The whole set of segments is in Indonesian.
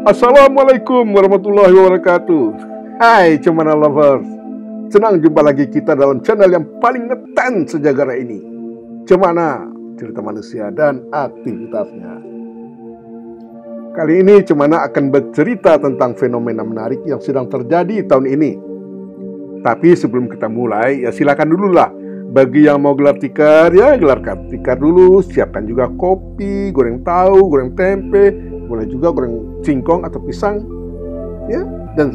Assalamualaikum warahmatullahi wabarakatuh. Hai Cemana Lovers, senang jumpa lagi kita dalam channel yang paling ngetan sejagat ini, Cemana, cerita manusia dan aktivitasnya. Kali ini Cemana akan bercerita tentang fenomena menarik yang sedang terjadi tahun ini. Tapi sebelum kita mulai, ya silakan dulu lah. Bagi yang mau gelar tikar, ya gelar tikar dulu. Siapkan juga kopi, goreng tahu, goreng tempe, boleh juga goreng singkong atau pisang, ya. Dan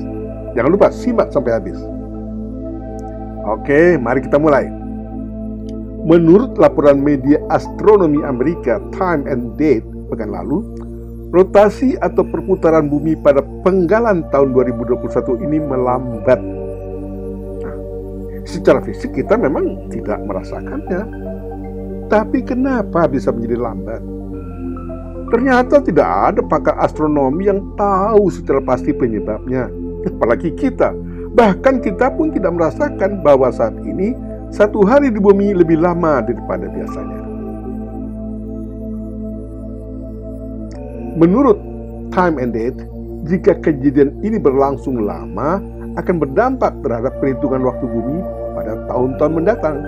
jangan lupa simak sampai habis. Oke, mari kita mulai. Menurut laporan media astronomi Amerika Time and Date pekan lalu, rotasi atau perputaran bumi pada penggalan tahun 2021 ini melambat. Nah, secara fisik kita memang tidak merasakannya. Tapi kenapa bisa menjadi lambat? Ternyata tidak ada pakar astronomi yang tahu secara pasti penyebabnya, apalagi kita. Bahkan kita pun tidak merasakan bahwa saat ini satu hari di bumi lebih lama daripada biasanya. Menurut Time and Date, jika kejadian ini berlangsung lama, akan berdampak terhadap perhitungan waktu bumi pada tahun-tahun mendatang.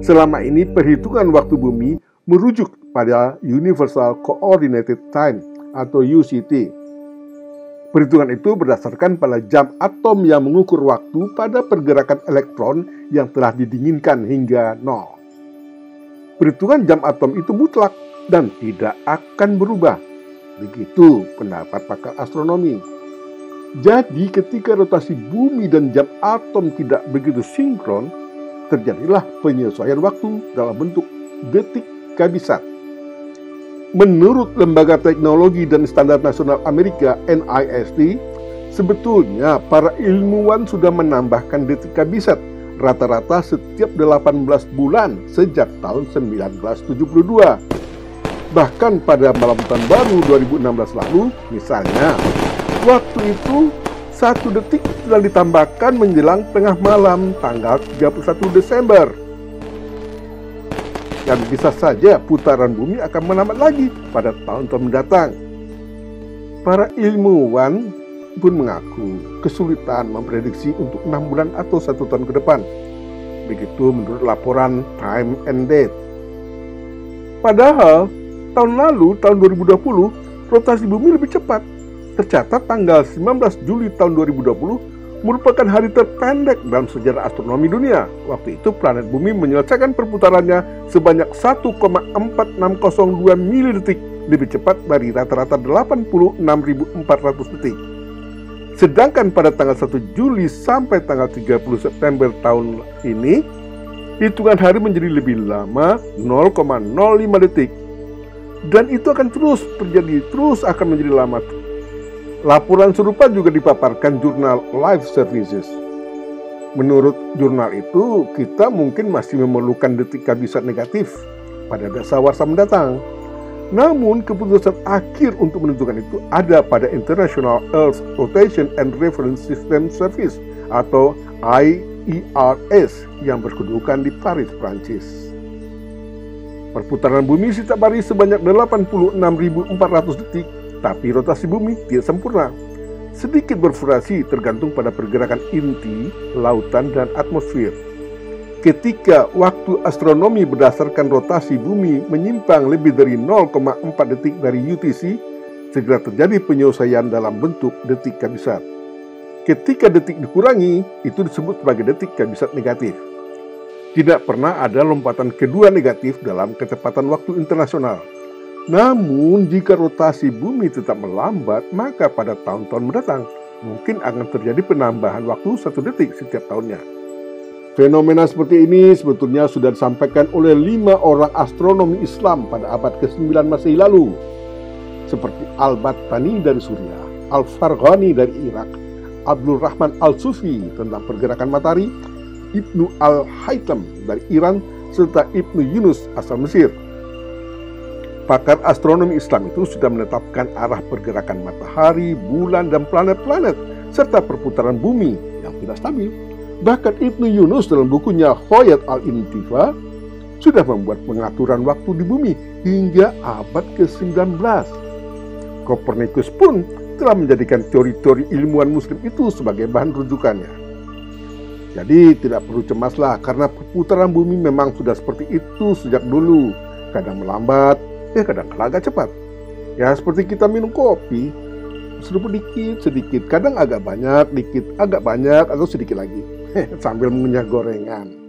Selama ini perhitungan waktu bumi merujuk pada Universal Coordinated Time atau UCT. Perhitungan itu berdasarkan pada jam atom yang mengukur waktu pada pergerakan elektron yang telah didinginkan hingga nol. Perhitungan jam atom itu mutlak dan tidak akan berubah. Begitu pendapat pakar astronomi. Jadi ketika rotasi bumi dan jam atom tidak begitu sinkron, terjadilah penyesuaian waktu dalam bentuk detik kabisat. Menurut Lembaga Teknologi dan Standar Nasional Amerika NIST, sebetulnya para ilmuwan sudah menambahkan detik kabisat rata-rata setiap 18 bulan sejak tahun 1972. Bahkan pada malam tahun baru 2016 lalu, misalnya, waktu itu 1 detik telah ditambahkan menjelang tengah malam tanggal 31 Desember. Dan bisa saja putaran bumi akan melambat lagi pada tahun-tahun mendatang. Para ilmuwan pun mengaku kesulitan memprediksi untuk 6 bulan atau 1 tahun ke depan. Begitu menurut laporan Time and Date. Padahal tahun lalu, tahun 2020, rotasi bumi lebih cepat. Tercatat tanggal 19 Juli tahun 2020 merupakan hari terpendek dalam sejarah astronomi dunia. Waktu itu planet bumi menyelesaikan perputarannya sebanyak 1,4602 milidetik lebih cepat dari rata-rata 86.400 detik. Sedangkan pada tanggal 1 Juli sampai tanggal 30 September tahun ini, hitungan hari menjadi lebih lama 0,05 detik. Dan itu akan terus terjadi, terus akan menjadi lama. Laporan serupa juga dipaparkan jurnal Life Services. Menurut jurnal itu, kita mungkin masih memerlukan detik kabisat negatif pada dasawarsa mendatang. Namun, keputusan akhir untuk menentukan itu ada pada International Earth Rotation and Reference System Service atau IERS yang berkedudukan di Paris, Prancis. Perputaran bumi setiap hari sebanyak 86.400 detik. Tapi rotasi bumi tidak sempurna. Sedikit bervariasi tergantung pada pergerakan inti, lautan, dan atmosfer. Ketika waktu astronomi berdasarkan rotasi bumi menyimpang lebih dari 0,4 detik dari UTC, segera terjadi penyelesaian dalam bentuk detik kabisat. Ketika detik dikurangi, itu disebut sebagai detik kabisat negatif. Tidak pernah ada lompatan kedua negatif dalam kecepatan waktu internasional. Namun, jika rotasi bumi tetap melambat, maka pada tahun-tahun mendatang mungkin akan terjadi penambahan waktu 1 detik setiap tahunnya. Fenomena seperti ini sebetulnya sudah disampaikan oleh 5 orang astronomi Islam pada abad ke-9 Masehi lalu, seperti Al-Battani dari Suriah, Al-Farghani dari Irak, Abdul Rahman Al-Sufi tentang pergerakan matahari, Ibnu Al-Haytham dari Iran, serta Ibnu Yunus asal Mesir. Pakar astronomi Islam itu sudah menetapkan arah pergerakan matahari, bulan, dan planet-planet, serta perputaran bumi yang tidak stabil. Bahkan Ibnu Yunus dalam bukunya Hoyat al-Intifa sudah membuat pengaturan waktu di bumi hingga abad ke-19. Kopernikus pun telah menjadikan teori-teori ilmuwan muslim itu sebagai bahan rujukannya. Jadi tidak perlu cemaslah karena perputaran bumi memang sudah seperti itu sejak dulu. Kadang melambat, kadang agak cepat. Ya seperti kita minum kopi, seruput sedikit, kadang agak banyak, dikit, agak banyak, atau sedikit lagi, sambil mengunyah gorengan.